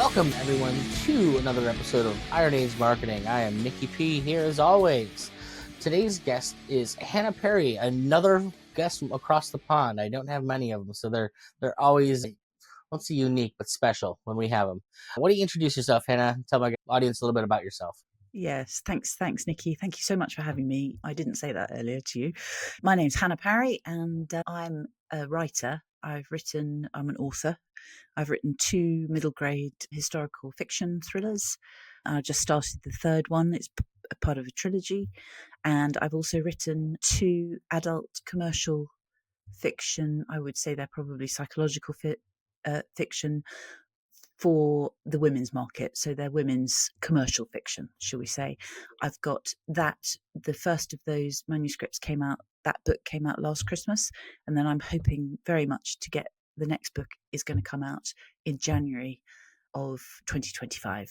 Welcome, everyone, to another episode of Iron Age Marketing. I am Nicky P here as always. Today's guest is Hannah Parry, another guest from across the pond. I don't have many of them, so they're always, let's say, unique but special when we have them. Why don't you introduce yourself, Hannah? Tell my audience a little bit about yourself. Yes, thanks, Nikki. Thank you so much for having me. I didn't say that earlier to you. My name's Hannah Parry, and I'm a writer. I'm an author. I've written 2 middle grade historical fiction thrillers. I just started the third one. It's a part of a trilogy. And I've also written 2 adult commercial fiction. I would say they're probably psychological fiction for the women's market. So they're women's commercial fiction, shall we say. I've got that. The first of those manuscripts that book came out last Christmas. And then I'm hoping very much to get the next book is going to come out in January of 2025.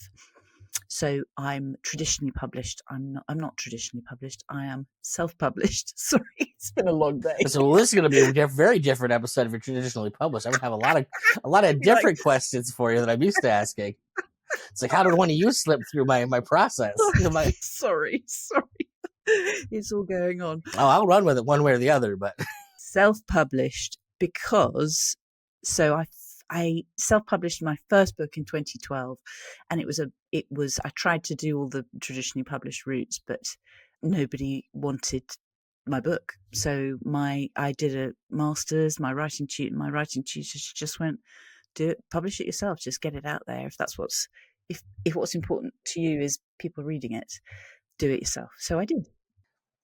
So I'm traditionally published. I'm not traditionally published. I am self-published. Sorry, it's been a long day. So this is going to be a very different episode if you're traditionally published. I'm going to have a lot of different questions for you that I'm used to asking. It's like, how did one of you slip through my process? Sorry. It's all going on. Oh, I'll run with it one way or the other, but self-published because I self-published my first book in 2012, and I tried to do all the traditionally published routes, but nobody wanted my book. So I did a master's. My writing tutor just went, do it, publish it yourself, just get it out there. If what's important to you is people reading it, do it yourself. So I did.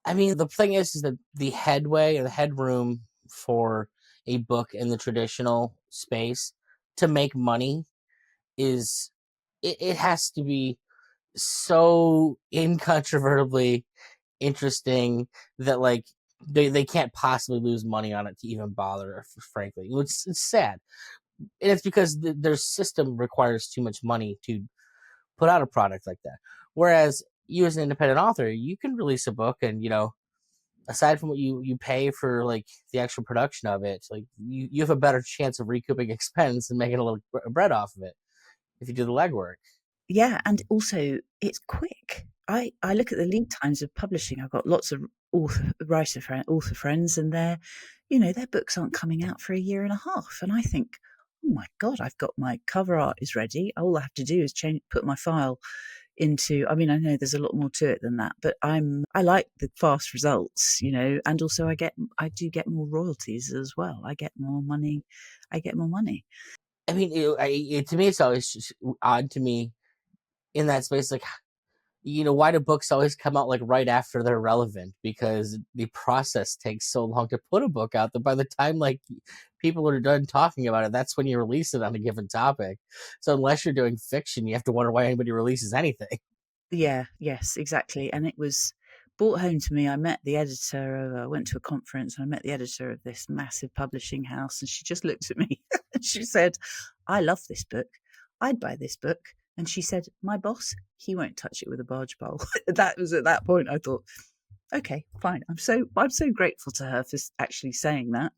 I mean, the thing is that the headway or the headroom for a book in the traditional space to make money is it has to be so incontrovertibly interesting that like they can't possibly lose money on it to even bother, frankly. It's sad, and it's because their system requires too much money to put out a product like that, whereas you as an independent author, you can release a book and aside from what you pay for like the actual production of it, like you have a better chance of recouping expense and making a little bread off of it if you do the legwork. Yeah, and also it's quick. I look at the lead times of publishing. I've got lots of author friends, and their books aren't coming out for a year and a half. And I think, oh my God, I've got my cover art is ready. All I have to do is put my file into. I mean, I know there's a lot more to it than that, but I like the fast results, and also I do get more royalties as well. I get more money. I mean, to me, it's always just odd to me in that space, like, why do books always come out like right after they're relevant? Because the process takes so long to put a book out that by the time like people are done talking about it, that's when you release it on a given topic. So unless you're doing fiction, you have to wonder why anybody releases anything. Yeah, yes, exactly. And it was brought home to me. I went to a conference and I met the editor of this massive publishing house, and she just looked at me and she said, I love this book. I'd buy this book. And she said, my boss, he won't touch it with a barge pole. That was at that point I thought, okay, fine. I'm so grateful to her for actually saying that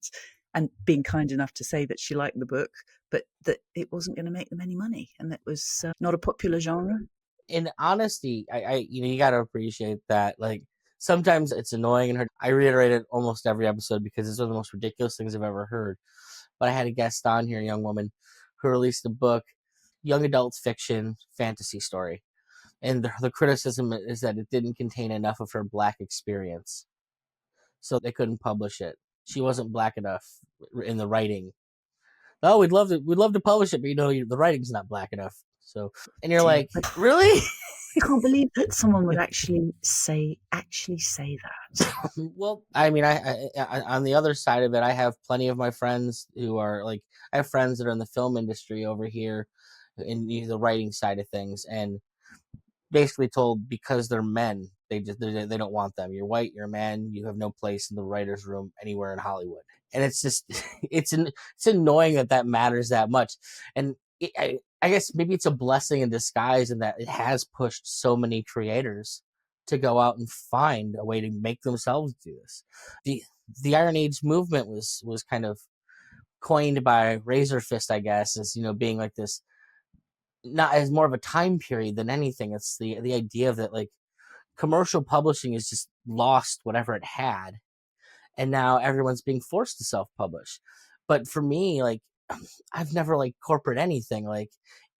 and being kind enough to say that she liked the book, but that it wasn't going to make them any money, and that was not a popular genre. In honesty, I you got to appreciate that. Like sometimes it's annoying and hard. I reiterate it almost every episode because it's one of the most ridiculous things I've ever heard. But I had a guest on here, a young woman, who released a book, young adult fiction fantasy story. And the criticism is that it didn't contain enough of her Black experience. So they couldn't publish it. She wasn't Black enough in the writing. Oh, we'd love to publish it, but the writing's not Black enough. So, and you're like, really? I can't believe that someone would actually say that. Well, I mean, I on the other side of it, I have plenty of my friends who are like, I have friends that are in the film industry over here in the writing side of things, and basically told because they're men, they don't want them. You're white, you're a man, you have no place in the writer's room anywhere in Hollywood. And it's just it's annoying that matters that much. And I guess maybe it's a blessing in disguise in that it has pushed so many creators to go out and find a way to make themselves do this. The Iron Age movement was kind of coined by Razor Fist, I guess, as being like this not as more of a time period than anything. It's the idea that like commercial publishing has just lost whatever it had, and now everyone's being forced to self-publish. But for me, like, I've never like corporate anything. Like,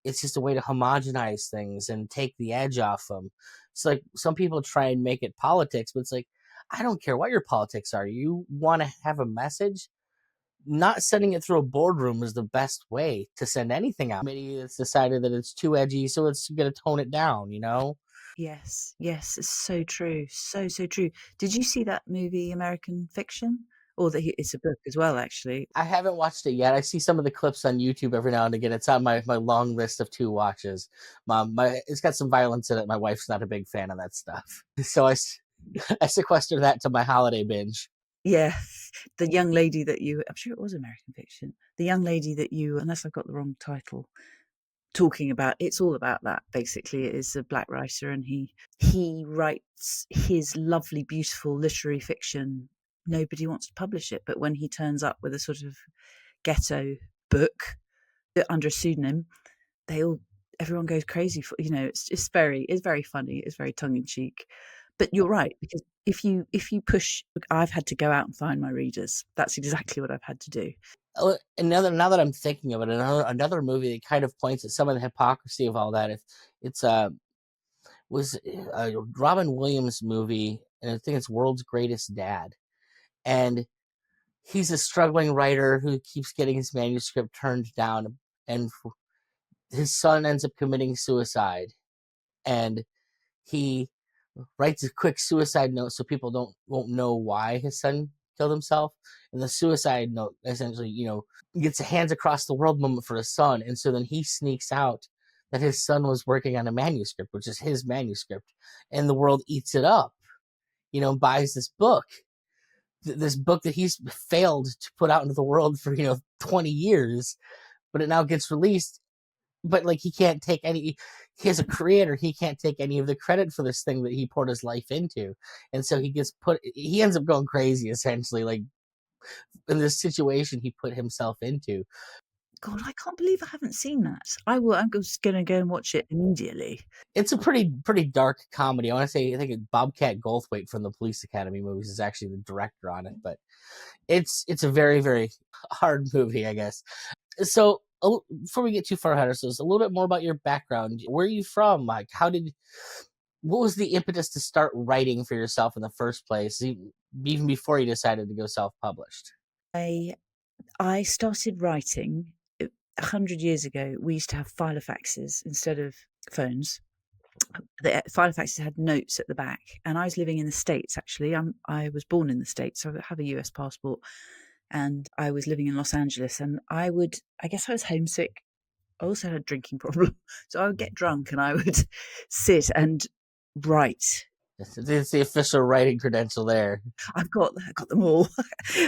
it's just a way to homogenize things and take the edge off them. It's like some people try and make it politics, but it's like, I don't care what your politics are. You want to have a message. Not sending it through a boardroom is the best way to send anything out. Maybe it's decided that it's too edgy, so it's going to tone it down. You know, Yes, yes, it's so true. So, so true. Did you see that movie American Fiction? Or it's a book as well, actually. I haven't watched it yet. I see some of the clips on YouTube every now and again. It's on my long list of to watches. It's got some violence in it. My wife's not a big fan of that stuff, so I sequester that to my holiday binge. Yeah. The young lady that I'm sure it was American Fiction. The young lady that unless I've got the wrong title, talking about, it's all about that. Basically, it is a black writer, and he writes his lovely, beautiful literary fiction. Nobody wants to publish it, but when he turns up with a sort of ghetto book under a pseudonym, they all everyone goes crazy for, it's very funny, it's very tongue in cheek. But you're right, because if you push, I've had to go out and find my readers. That's exactly what I've had to do. Another Now that I'm thinking of it, another movie that kind of points at some of the hypocrisy of all that. If it's was a Robin Williams movie, and I think it's World's Greatest Dad, and he's a struggling writer who keeps getting his manuscript turned down, and his son ends up committing suicide, and he writes a quick suicide note so people won't know why his son killed himself. And the suicide note essentially, gets a hands across the world moment for his son. And so then he sneaks out that his son was working on a manuscript, which is his manuscript, and the world eats it up. Buys this book, this book that he's failed to put out into the world for 20 years, but it now gets released. But like, he can't take any, he as a creator, he can't take any of the credit for this thing that he poured his life into. And so he ends up going crazy, essentially, like, in this situation he put himself into. God, I can't believe I haven't seen that. I'm just going to go and watch it immediately. It's a pretty dark comedy. I want to say, I think Bobcat Goldthwait from the Police Academy movies is actually the director on it, but it's a very, very hard movie, I guess. So before we get too far ahead of ourselves, a little bit more about your background. Where are you from? Like, what was the impetus to start writing for yourself in the first place, even before you decided to go self-published? I started writing 100 years ago. We used to have filofaxes instead of phones. The filofaxes had notes at the back, and I was living in the States. Actually, I was born in the States, so I have a US passport, and I was living in Los Angeles. And I guess I was homesick. I also had a drinking problem, so I would get drunk and I would sit and write. It's the official writing credential there. I got them all.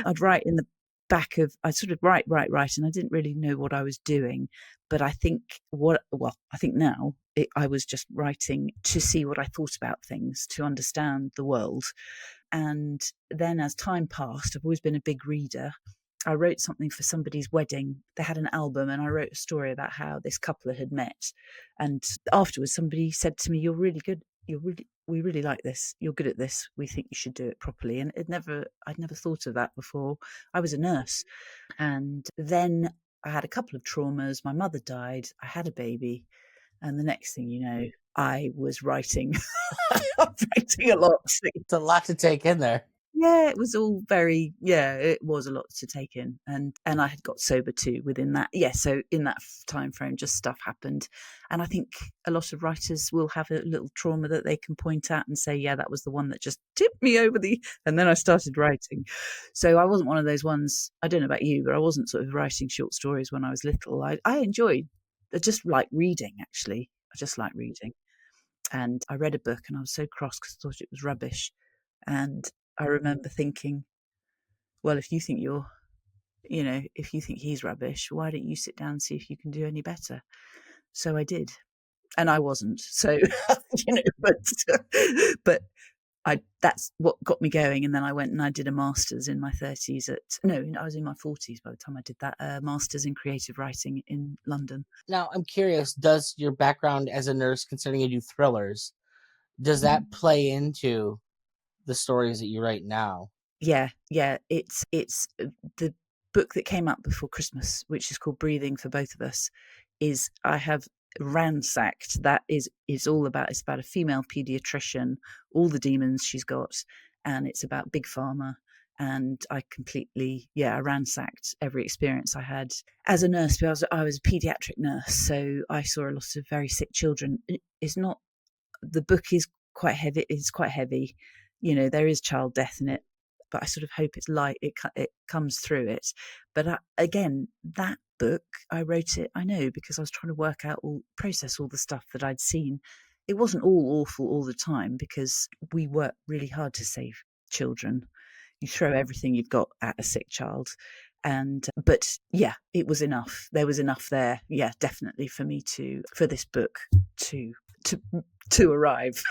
I'd write in the back of, I'd sort of write, and I didn't really know what I was doing. But I think I think now I was just writing to see what I thought about things, to understand the world. And then as time passed, I've always been a big reader. I wrote something for somebody's wedding. They had an album, and I wrote a story about how this couple had met. And afterwards, somebody said to me, "You're really good. We really like this. You're good at this. We think you should do it properly." And I'd never thought of that before. I was a nurse, and then I had a couple of traumas. My mother died. I had a baby, and the next thing you know, I was writing. Writing a lot. It's a lot to take in there. Yeah, it was all it was a lot to take in. And I had got sober too within that. Yeah, so in that time frame, just stuff happened. And I think a lot of writers will have a little trauma that they can point at and say, yeah, that was the one that just tipped me over and then I started writing. So I wasn't one of those ones, I don't know about you, but I wasn't sort of writing short stories when I was little. I enjoyed, I just like reading, actually. I just like reading. And I read a book and I was so cross because I thought it was rubbish. And I remember thinking, well, if you think he's rubbish, why don't you sit down and see if you can do any better? So I did, and I wasn't. So, but that's what got me going. And then I went and I did a master's in my 30s I was in my 40s by the time I did that, master's in creative writing in London. Now, I'm curious, does your background as a nurse, considering you do thrillers, does that play into the stories that you write now? Yeah, it's the book that came out before Christmas, which is called Breathing for Both of Us, is I have ransacked. That is all about. It's about a female pediatrician, all the demons she's got, and it's about big pharma. And I completely, I ransacked every experience I had as a nurse. Because I was a pediatric nurse, so I saw a lot of very sick children. It's not the book is quite heavy. It's quite heavy. There is child death in it, but I sort of hope it's light. It comes through it. But again, that book, I wrote it, I know, because I was trying to process all the stuff that I'd seen. It wasn't all awful all the time, because we work really hard to save children. You throw everything you've got at a sick child. But yeah, it was enough. There was enough there. Yeah, definitely for this book to to arrive.